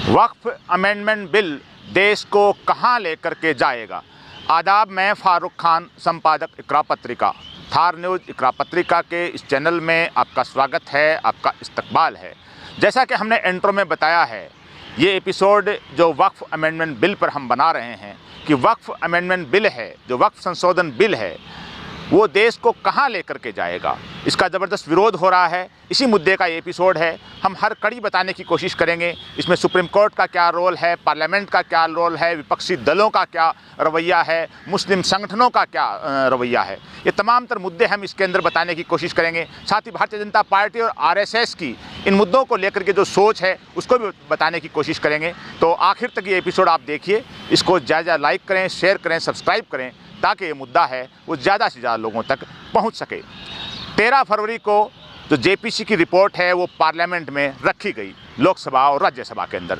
वक्फ amendment bill देश को कहां लेकर के जाएगा। आदाब, मैं फारूक खान, संपादक इकरा पत्रिका, थार न्यूज़ इकरा पत्रिका के इस चैनल में आपका स्वागत है, आपका इस्तकबाल है। जैसा कि हमने इंट्रो में बताया है, ये एपिसोड जो वक्फ अमेंडमेंट बिल पर हम बना रहे हैं कि वक्फ अमेंडमेंट बिल है, जो वक्फ संशोधन बिल है, वो देश को कहां लेकर के जाएगा, इसका ज़बरदस्त विरोध हो रहा है। इसी मुद्दे का ये एपिसोड है। हम हर कड़ी बताने की कोशिश करेंगे। इसमें सुप्रीम कोर्ट का क्या रोल है, पार्लियामेंट का क्या रोल है, विपक्षी दलों का क्या रवैया है, मुस्लिम संगठनों का क्या रवैया है, ये तमाम तर मुद्दे हम इसके अंदर बताने की कोशिश करेंगे। साथ ही भारतीय जनता पार्टी और आरएसएस की इन मुद्दों को लेकर के जो सोच है उसको भी बताने की कोशिश करेंगे। तो आखिर तक ये एपिसोड आप देखिए, इसको ज़्यादा लाइक करें, शेयर करें, सब्सक्राइब करें, ताकि ये मुद्दा है वो ज़्यादा से ज़्यादा लोगों तक पहुंच सके। 13 फरवरी को जो जेपीसी की रिपोर्ट है वो पार्लियामेंट में रखी गई, लोकसभा और राज्यसभा के अंदर,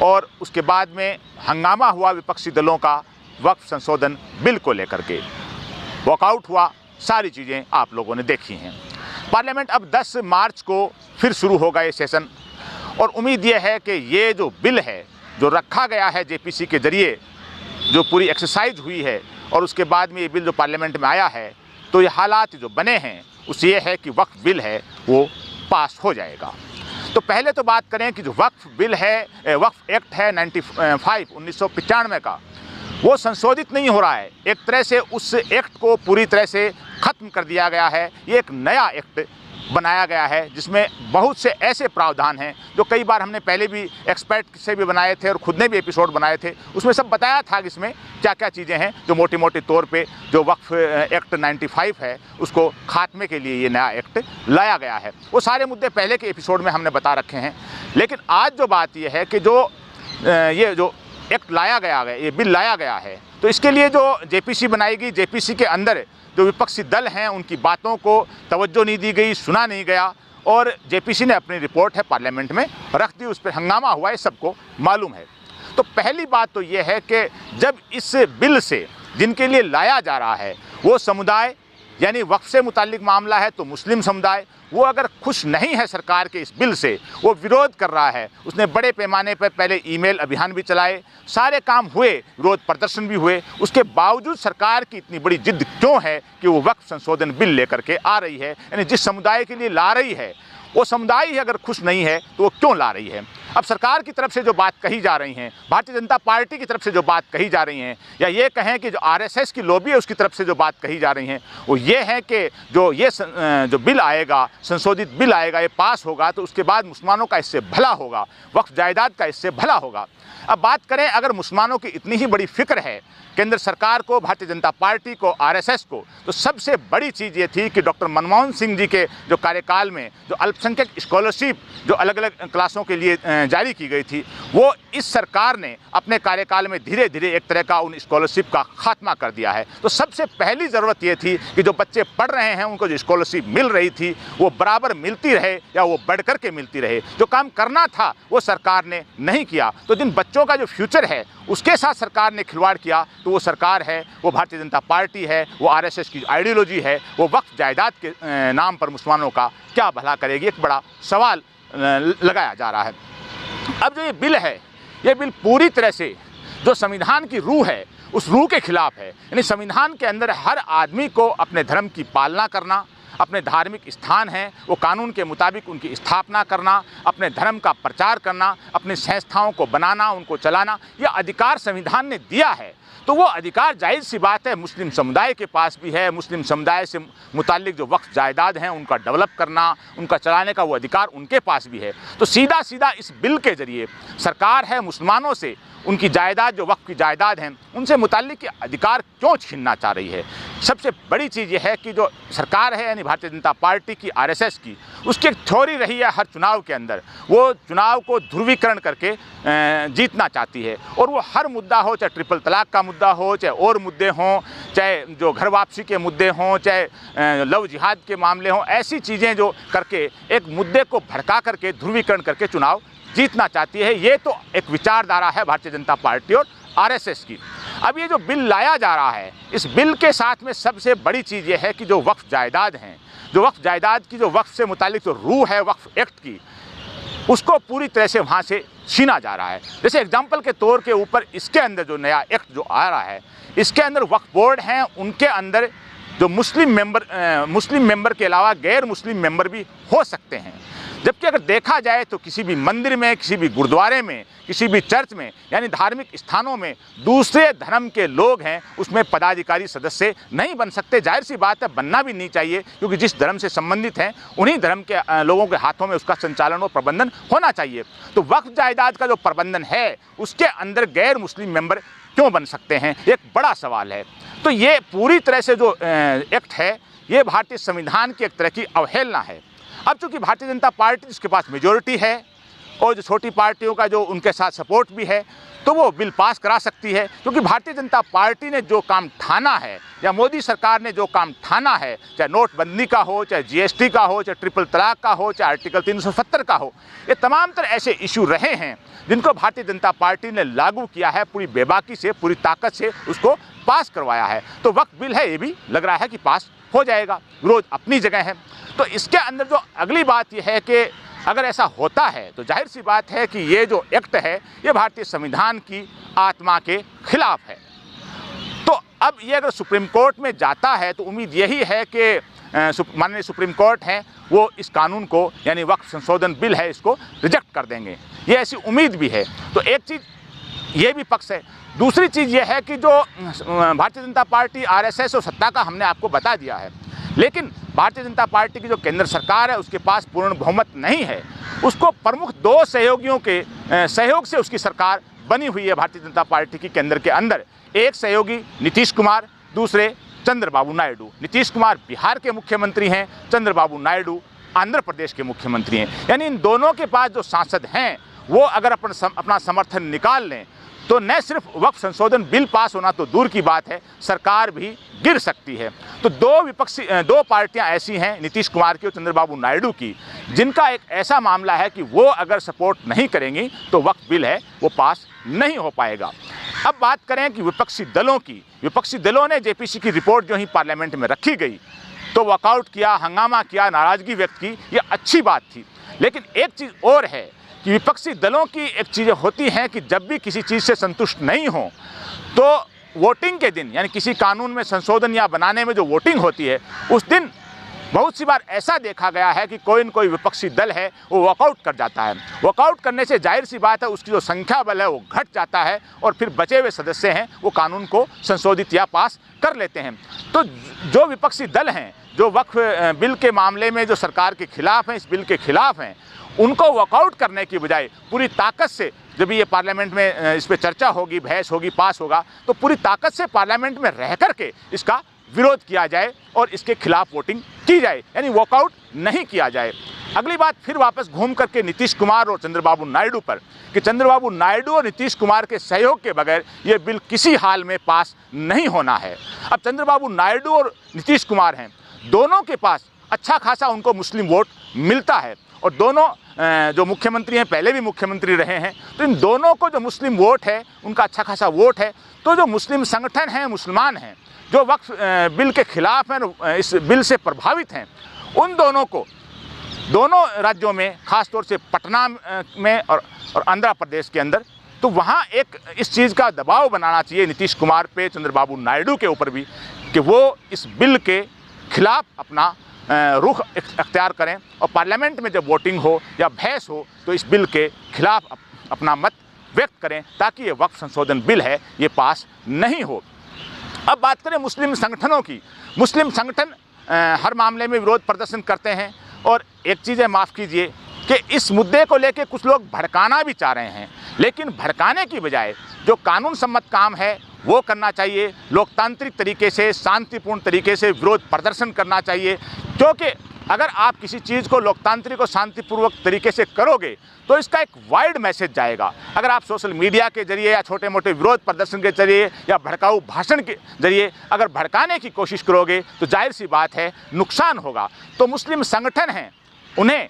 और उसके बाद में हंगामा हुआ विपक्षी दलों का वक्फ संशोधन बिल को लेकर के, वॉकआउट हुआ। सारी चीज़ें आप लोगों ने देखी हैं। पार्लियामेंट अब 10 मार्च को फिर शुरू होगा ये सेशन, और उम्मीद ये है कि ये जो बिल है जो रखा गया है जेपीसी के ज़रिए, जो पूरी एक्सरसाइज हुई है, और उसके बाद में ये बिल जो पार्लियामेंट में आया है, तो ये हालात जो बने हैं उससे ये है कि वक्फ बिल है वो पास हो जाएगा। तो पहले तो बात करें कि जो वक्फ बिल है, वक्फ एक्ट है 1995 का, वो संशोधित नहीं हो रहा है। एक तरह से उस एक्ट को पूरी तरह से ख़त्म कर दिया गया है। ये एक नया एक्ट बनाया गया है जिसमें बहुत से ऐसे प्रावधान हैं जो कई बार हमने पहले भी एक्सपर्ट से भी बनाए थे और खुद ने भी एपिसोड बनाए थे। उसमें सब बताया था कि इसमें क्या क्या चीज़ें हैं जो मोटी मोटी तौर पे जो वक्फ एक्ट 95 है उसको खात्मे के लिए ये नया एक्ट लाया गया है। वो सारे मुद्दे पहले के एपिसोड में हमने बता रखे हैं। लेकिन आज जो बात ये है कि जो ये जो एक्ट लाया गया है, ये बिल लाया गया है, तो इसके लिए जो जेपीसी बनाएगी, जेपीसी के अंदर जो विपक्षी दल हैं उनकी बातों को तवज्जो नहीं दी गई, सुना नहीं गया, और जेपीसी ने अपनी रिपोर्ट है पार्लियामेंट में रख दी। उस पर हंगामा हुआ, ये सबको मालूम है। तो पहली बात तो ये है कि जब इस बिल से जिनके लिए लाया जा रहा है वो समुदाय, यानी वक्फ से मुताल्लिक मामला है, तो मुस्लिम समुदाय, वो अगर खुश नहीं है सरकार के इस बिल से, वो विरोध कर रहा है। उसने बड़े पैमाने पर पहले ईमेल अभियान भी चलाए, सारे काम हुए, विरोध प्रदर्शन भी हुए। उसके बावजूद सरकार की इतनी बड़ी जिद क्यों है कि वो वक्फ संशोधन बिल लेकर के आ रही है, यानी जिस समुदाय के लिए ला रही है वो समुदाय ही अगर खुश नहीं है तो वो क्यों ला रही है। अब सरकार की तरफ से जो बात कही जा रही हैं, भारतीय जनता पार्टी की तरफ से जो बात कही जा रही हैं, या ये कहें कि जो आरएसएस की लॉबी है उसकी तरफ से जो बात कही जा रही हैं, वो ये है कि जो बिल आएगा, संशोधित बिल आएगा, ये पास होगा तो उसके बाद मुसलमानों का इससे भला होगा, वक्फ जायदाद का इससे भला होगा। अब बात करें, अगर मुसलमानों की इतनी ही बड़ी फिक्र है केंद्र सरकार को, भारतीय जनता पार्टी को, आरएसएस को, तो सबसे बड़ी चीज़ ये थी कि डॉक्टर मनमोहन सिंह जी के जो कार्यकाल में जो अल्पसंख्यक स्कॉलरशिप जो अलग अलग क्लासों के लिए जारी की गई थी, वो इस सरकार ने अपने कार्यकाल में धीरे धीरे एक तरह का उन स्कॉलरशिप का खात्मा कर दिया है। तो सबसे पहली ज़रूरत ये थी कि जो बच्चे पढ़ रहे हैं उनको जो स्कॉलरशिप मिल रही थी वो बराबर मिलती रहे, या वो बढ़ कर के मिलती रहे। जो काम करना था वो सरकार ने नहीं किया। तो जिन बच्चों का जो फ्यूचर है उसके साथ सरकार ने खिलवाड़ किया, तो वो सरकार है, वो भारतीय जनता पार्टी है, वो आरएसएस की आइडियोलॉजी है, वो वक्फ जायदाद के नाम पर मुसलमानों का क्या भला करेगी, एक बड़ा सवाल लगाया जा रहा है। अब जो ये बिल है, ये बिल पूरी तरह से जो संविधान की रूह है उस रूह के खिलाफ है। यानी संविधान के अंदर हर आदमी को अपने धर्म की पालना करना, अपने धार्मिक स्थान हैं वो कानून के मुताबिक उनकी स्थापना करना, अपने धर्म का प्रचार करना, अपनी संस्थाओं को बनाना, उनको चलाना, यह अधिकार संविधान ने दिया है। तो वो अधिकार जायज़ सी बात है मुस्लिम समुदाय के पास भी है। मुस्लिम समुदाय से मुताल्लिक जो वक्फ जायदाद हैं उनका डेवलप करना, उनका चलाने का वो अधिकार उनके पास भी है। तो सीधा सीधा इस बिल के ज़रिए सरकार है मुसलमानों से उनकी जायदाद, जो वक्फ की जायदाद हैं, उनसे मुताल्लिक अधिकार क्यों छीनना चाह रही है। सबसे बड़ी चीज़ ये है कि जो सरकार है, यानी भारतीय जनता पार्टी की, आरएसएस की, उसकी एक थ्योरी रही है हर चुनाव के अंदर, वो चुनाव को ध्रुवीकरण करके जीतना चाहती है। और वो हर मुद्दा हो, चाहे ट्रिपल तलाक का मुद्दा हो, चाहे और मुद्दे हों, चाहे जो घर वापसी के मुद्दे हों, चाहे लव जिहाद के मामले हों, ऐसी चीज़ें जो करके एक मुद्दे को भड़का करके ध्रुवीकरण करके चुनाव जीतना चाहती है। ये तो एक विचारधारा है भारतीय जनता पार्टी और आरएसएस की। अब ये जो बिल लाया जा रहा है, इस बिल के साथ में सबसे बड़ी चीज़ ये है कि जो वक्फ जायदाद हैं, जो वक्फ जायदाद की जो वक्फ से मुतालिक जो रूह है वक्फ एक्ट की, उसको पूरी तरह से वहाँ से छीना जा रहा है। जैसे एग्जाम्पल के तौर के ऊपर इसके अंदर जो नया एक्ट जो आ रहा है, इसके अंदर वक्फ बोर्ड हैं, उनके अंदर जो मुस्लिम मेंबर के अलावा गैर मुस्लिम मेंबर भी हो सकते हैं। जबकि अगर देखा जाए तो किसी भी मंदिर में, किसी भी गुरुद्वारे में, किसी भी चर्च में, यानी धार्मिक स्थानों में दूसरे धर्म के लोग हैं, उसमें पदाधिकारी सदस्य नहीं बन सकते। जाहिर सी बात है, बनना भी नहीं चाहिए, क्योंकि जिस धर्म से संबंधित हैं उन्हीं धर्म के लोगों के हाथों में उसका संचालन और प्रबंधन होना चाहिए। तो वक्फ जायदाद का जो प्रबंधन है उसके अंदर गैर मुस्लिम मेंबर क्यों बन सकते हैं, एक बड़ा सवाल है। तो ये पूरी तरह से जो एक्ट है, ये भारतीय संविधान की एक तरह की अवहेलना है। अब चूंकि भारतीय जनता पार्टी जिसके पास मेजॉरिटी है और जो छोटी पार्टियों का जो उनके साथ सपोर्ट भी है, तो वो बिल पास करा सकती है। क्योंकि भारतीय जनता पार्टी ने जो काम ठाना है, या मोदी सरकार ने जो काम ठाना है, चाहे नोटबंदी का हो, चाहे जीएसटी का हो, चाहे ट्रिपल तलाक का हो, चाहे आर्टिकल 370 का हो, ये तमाम तरह ऐसे इशू रहे हैं जिनको भारतीय जनता पार्टी ने लागू किया है, पूरी बेबाकी से, पूरी ताकत से उसको पास करवाया है। तो वक्फ बिल है, ये भी लग रहा है कि पास हो जाएगा। विरोध अपनी जगह है। तो इसके अंदर जो अगली बात यह है कि अगर ऐसा होता है तो जाहिर सी बात है कि ये जो एक्ट है ये भारतीय संविधान की आत्मा के खिलाफ है। तो अब ये अगर सुप्रीम कोर्ट में जाता है तो उम्मीद यही है कि माननीय सुप्रीम कोर्ट हैं वो इस कानून को, यानी वक्फ संशोधन बिल है, इसको रिजेक्ट कर देंगे। ये ऐसी उम्मीद भी है। तो एक चीज़ ये भी पक्ष है। दूसरी चीज़ ये है कि जो भारतीय जनता पार्टी, आरएसएस और सत्ता का हमने आपको बता दिया है, लेकिन भारतीय जनता पार्टी की जो केंद्र सरकार है उसके पास पूर्ण बहुमत नहीं है। उसको प्रमुख दो सहयोगियों के सहयोग से उसकी सरकार बनी हुई है भारतीय जनता पार्टी की केंद्र के अंदर। एक सहयोगी नीतीश कुमार, दूसरे चंद्रबाबू नायडू। नीतीश कुमार बिहार के मुख्यमंत्री हैं, चंद्रबाबू नायडू आंध्र प्रदेश के मुख्यमंत्री हैं। यानी इन दोनों के पास जो सांसद हैं वो अगर अपना समर्थन निकाल लें तो न सिर्फ वक्फ संशोधन बिल पास होना तो दूर की बात है, सरकार भी गिर सकती है। तो दो पार्टियां ऐसी हैं, नीतीश कुमार की और चंद्रबाबू नायडू की, जिनका एक ऐसा मामला है कि वो अगर सपोर्ट नहीं करेंगी तो वक्फ बिल है वो पास नहीं हो पाएगा। अब बात करें कि विपक्षी दलों की। विपक्षी दलों ने जेपीसी की रिपोर्ट जो ही पार्लियामेंट में रखी गई तो वॉकआउट किया, हंगामा किया, नाराज़गी व्यक्त की, ये अच्छी बात थी। लेकिन एक चीज़ और है कि विपक्षी दलों की एक चीज़ें होती हैं कि जब भी किसी चीज़ से संतुष्ट नहीं हो तो वोटिंग के दिन, यानी किसी कानून में संशोधन या बनाने में जो वोटिंग होती है उस दिन बहुत सी बार ऐसा देखा गया है कि कोई न कोई विपक्षी दल है वो वॉकआउट कर जाता है। वॉकआउट करने से जाहिर सी बात है उसकी जो संख्या बल है वो घट जाता है और फिर बचे हुए सदस्य हैं वो कानून को संशोधित या पास कर लेते हैं। तो जो विपक्षी दल हैं जो वक्फ बिल के मामले में जो सरकार के खिलाफ हैं, इस बिल के खिलाफ हैं, उनको वॉकआउट करने की बजाय पूरी ताकत से, जब ये पार्लियामेंट में इस पर चर्चा होगी, बहस होगी, पास होगा, तो पूरी ताकत से पार्लियामेंट में रह करके इसका विरोध किया जाए और इसके खिलाफ वोटिंग की जाए, यानी वॉकआउट नहीं किया जाए। अगली बात फिर वापस घूम करके नीतीश कुमार और चंद्रबाबू नायडू पर, कि चंद्रबाबू नायडू और नीतीश कुमार के सहयोग के बगैर ये बिल किसी हाल में पास नहीं होना है। अब चंद्रबाबू नायडू और नीतीश कुमार हैं, दोनों के पास अच्छा खासा उनको मुस्लिम वोट मिलता है और दोनों जो मुख्यमंत्री हैं पहले भी मुख्यमंत्री रहे हैं, तो इन दोनों को जो मुस्लिम वोट है उनका अच्छा खासा वोट है। तो जो मुस्लिम संगठन हैं, मुसलमान हैं, जो वक्फ बिल के खिलाफ हैं, इस बिल से प्रभावित हैं, उन दोनों को दोनों राज्यों में, ख़ास तौर से पटना में और आंध्र प्रदेश के अंदर, तो वहाँ एक इस चीज़ का दबाव बनाना चाहिए नीतीश कुमार पे, चंद्रबाबू नायडू के ऊपर भी, कि वो इस बिल के खिलाफ अपना रुख अख्तियार करें और पार्लियामेंट में जब वोटिंग हो या बहस हो तो इस बिल के खिलाफ अपना मत व्यक्त करें, ताकि ये वक्फ संशोधन बिल है ये पास नहीं हो। अब बात करें मुस्लिम संगठनों की। मुस्लिम संगठन हर मामले में विरोध प्रदर्शन करते हैं और एक चीज़ है, माफ़ कीजिए, कि इस मुद्दे को लेकर कुछ लोग भड़काना भी चाह रहे हैं, लेकिन भड़काने की बजाय जो कानून सम्मत काम है वो करना चाहिए। लोकतांत्रिक तरीके से, शांतिपूर्ण तरीके से विरोध प्रदर्शन करना चाहिए, क्योंकि अगर आप किसी चीज़ को लोकतांत्रिक और शांतिपूर्वक तरीके से करोगे तो इसका एक वाइड मैसेज जाएगा। अगर आप सोशल मीडिया के जरिए या छोटे मोटे विरोध प्रदर्शन के जरिए या भड़काऊ भाषण के जरिए अगर भड़काने की कोशिश करोगे तो जाहिर सी बात है नुकसान होगा। तो मुस्लिम संगठन हैं, उन्हें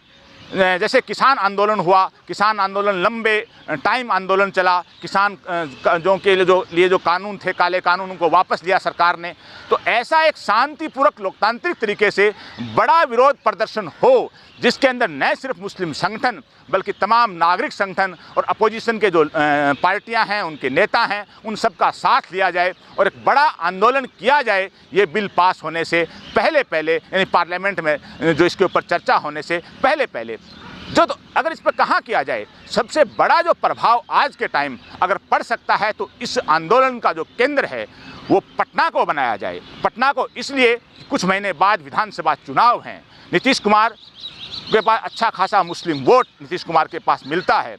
जैसे किसान आंदोलन हुआ, किसान आंदोलन लंबे टाइम आंदोलन चला, किसान के लिए जो कानून थे, काले कानून, उनको वापस लिया सरकार ने। तो ऐसा एक शांतिपूर्वक लोकतांत्रिक तरीके से बड़ा विरोध प्रदर्शन हो जिसके अंदर न सिर्फ मुस्लिम संगठन बल्कि तमाम नागरिक संगठन और अपोजिशन के जो पार्टियां हैं, उनके नेता हैं, उन सब का साथ लिया जाए और एक बड़ा आंदोलन किया जाए ये बिल पास होने से पहले यानी पार्लियामेंट में जो इसके ऊपर चर्चा होने से पहले जो तो अगर इस पर कहाँ किया जाए, सबसे बड़ा जो प्रभाव आज के टाइम अगर पड़ सकता है तो इस आंदोलन का जो केंद्र है वो पटना को बनाया जाए। पटना को इसलिए कुछ महीने बाद विधानसभा चुनाव हैं, नीतीश कुमार के पास अच्छा खासा मुस्लिम वोट नीतीश कुमार के पास मिलता है,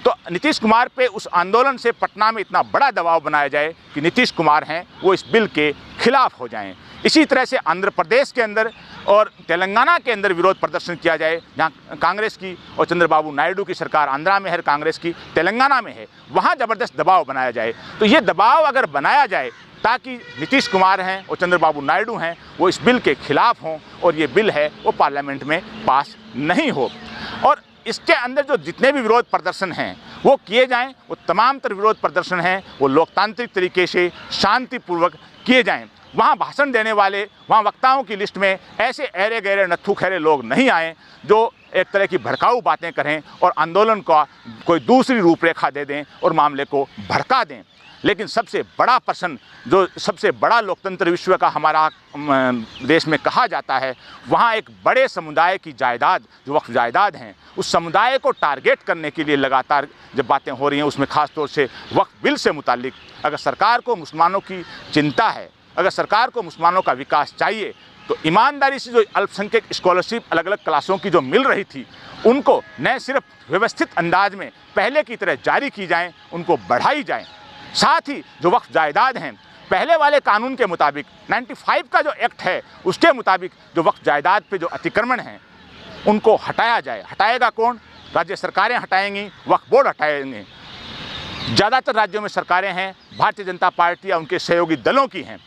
तो नीतीश कुमार पे उस आंदोलन से पटना में इतना बड़ा दबाव बनाया जाए कि नीतीश कुमार हैं वो इस बिल के खिलाफ हो जाएं। इसी तरह से आंध्र प्रदेश के अंदर और तेलंगाना के अंदर विरोध प्रदर्शन किया जाए, जहां कांग्रेस की और चंद्रबाबू नायडू की सरकार आंध्रा में है, कांग्रेस की तेलंगाना में है, वहां ज़बरदस्त दबाव बनाया जाए। तो ये दबाव अगर बनाया जाए ताकि नीतीश कुमार हैं और चंद्रबाबू नायडू हैं वो इस बिल के खिलाफ हों और ये बिल है वो पार्लियामेंट में पास नहीं हो, और इसके अंदर जो जितने भी विरोध प्रदर्शन हैं वो किए जाएं, वो तमाम तरह विरोध प्रदर्शन हैं वो लोकतांत्रिक तरीके से शांतिपूर्वक किए जाएं। वहाँ भाषण देने वाले, वहाँ वक्ताओं की लिस्ट में ऐसे ऐरे गहरे नत्थु खैरे लोग नहीं आए जो एक तरह की भड़काऊ बातें करें और आंदोलन का कोई दूसरी रूपरेखा दे दें और मामले को भड़का दें। लेकिन सबसे बड़ा प्रश्न जो सबसे बड़ा लोकतंत्र विश्व का हमारा देश में कहा जाता है, वहाँ एक बड़े समुदाय की जायदाद जो वक्फ जायदाद हैं उस समुदाय को टारगेट करने के लिए लगातार जब बातें हो रही हैं, उसमें ख़ास तौर से वक्फ बिल से मुतालिक अगर सरकार को मुसलमानों की चिंता है, अगर सरकार को मुसलमानों का विकास चाहिए तो ईमानदारी से जो अल्पसंख्यक स्कॉलरशिप अलग अलग क्लासों की जो मिल रही थी उनको न सिर्फ व्यवस्थित अंदाज में पहले की तरह जारी की जाएं, उनको बढ़ाई जाएं। साथ ही जो वक्फ जायदाद हैं पहले वाले कानून के मुताबिक 95 का जो एक्ट है उसके मुताबिक जो वक्फ जायदाद पे जो अतिक्रमण हैं उनको हटाया जाए। हटाएगा कौन? राज्य सरकारें हटाएंगी, वक्फ बोर्ड हटाएंगे। ज़्यादातर राज्यों में सरकारें हैं भारतीय जनता पार्टी या उनके सहयोगी दलों की हैं,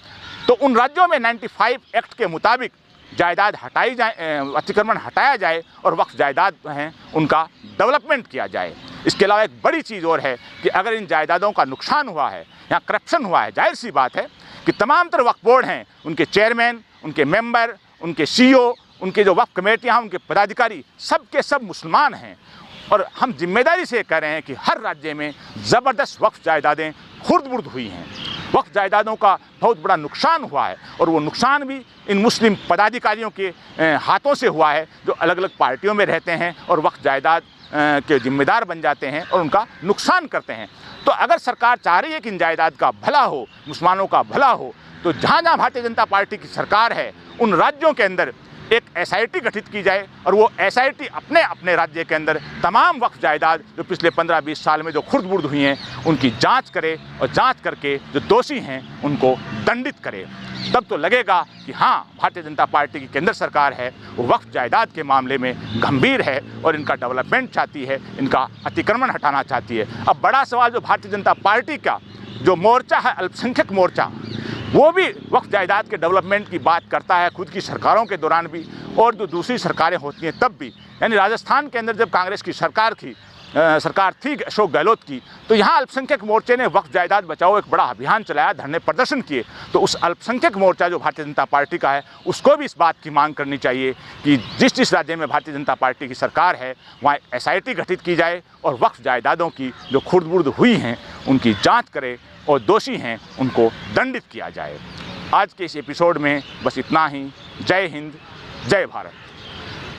तो उन राज्यों में 95 एक्ट के मुताबिक जायदाद हटाई जाए, अतिक्रमण हटाया जाए और वक्फ जायदाद हैं उनका डेवलपमेंट किया जाए। इसके अलावा एक बड़ी चीज़ और है कि अगर इन जायदादों का नुकसान हुआ है या करप्शन हुआ है, जाहिर सी बात है कि तमाम तरह वक्फ बोर्ड हैं, उनके चेयरमैन, उनके मेंबर, उनके सीईओ, उनके जो वक्फ कमेटियाँ, उनके पदाधिकारी सब के सब मुसलमान हैं। और हम जिम्मेदारी से कह रहे हैं कि हर राज्य में ज़बरदस्त वक्फ जायदादें खुर्द-बुर्द हुई हैं, वक्फ जायदादों का बहुत बड़ा नुकसान हुआ है और वो नुकसान भी इन मुस्लिम पदाधिकारियों के हाथों से हुआ है जो अलग अलग पार्टियों में रहते हैं और वक्फ जायदाद के जिम्मेदार बन जाते हैं और उनका नुकसान करते हैं। तो अगर सरकार चाह रही है कि इन जायदाद का भला हो, मुसलमानों का भला हो, तो जहाँ जहाँ भारतीय जनता पार्टी की सरकार है उन राज्यों के अंदर एक एसआईटी गठित की जाए और वो एसआईटी अपने अपने राज्य के अंदर तमाम वक्फ जायदाद जो पिछले 15-20 साल में जो खुर्द-बुर्द हुई हैं उनकी जांच करे और जांच करके जो दोषी हैं उनको दंडित करे। तब तो लगेगा कि हाँ, भारतीय जनता पार्टी की केंद्र सरकार है वो वक्फ जायदाद के मामले में गंभीर है और इनका डेवलपमेंट चाहती है, इनका अतिक्रमण हटाना चाहती है। अब बड़ा सवाल जो भारतीय जनता पार्टी का जो मोर्चा है, अल्पसंख्यक मोर्चा, वो भी वक्फ जायदाद के डेवलपमेंट की बात करता है खुद की सरकारों के दौरान भी और जो दूसरी सरकारें होती हैं तब भी। यानी राजस्थान के अंदर जब कांग्रेस की सरकार थी अशोक गहलोत की, तो यहाँ अल्पसंख्यक मोर्चे ने वक्फ जायदाद बचाओ एक बड़ा अभियान चलाया, धरने प्रदर्शन किए। तो उस अल्पसंख्यक मोर्चा जो भारतीय जनता पार्टी का है उसको भी इस बात की मांग करनी चाहिए कि जिस राज्य में भारतीय जनता पार्टी की सरकार है वहाँ एसआईटी गठित की जाए और वक्फ जायदादों की जो खुर्द-बुर्द हुई हैं उनकी जाँच करे और दोषी हैं उनको दंडित किया जाए। आज के इस एपिसोड में बस इतना ही। जय हिंद, जय भारत।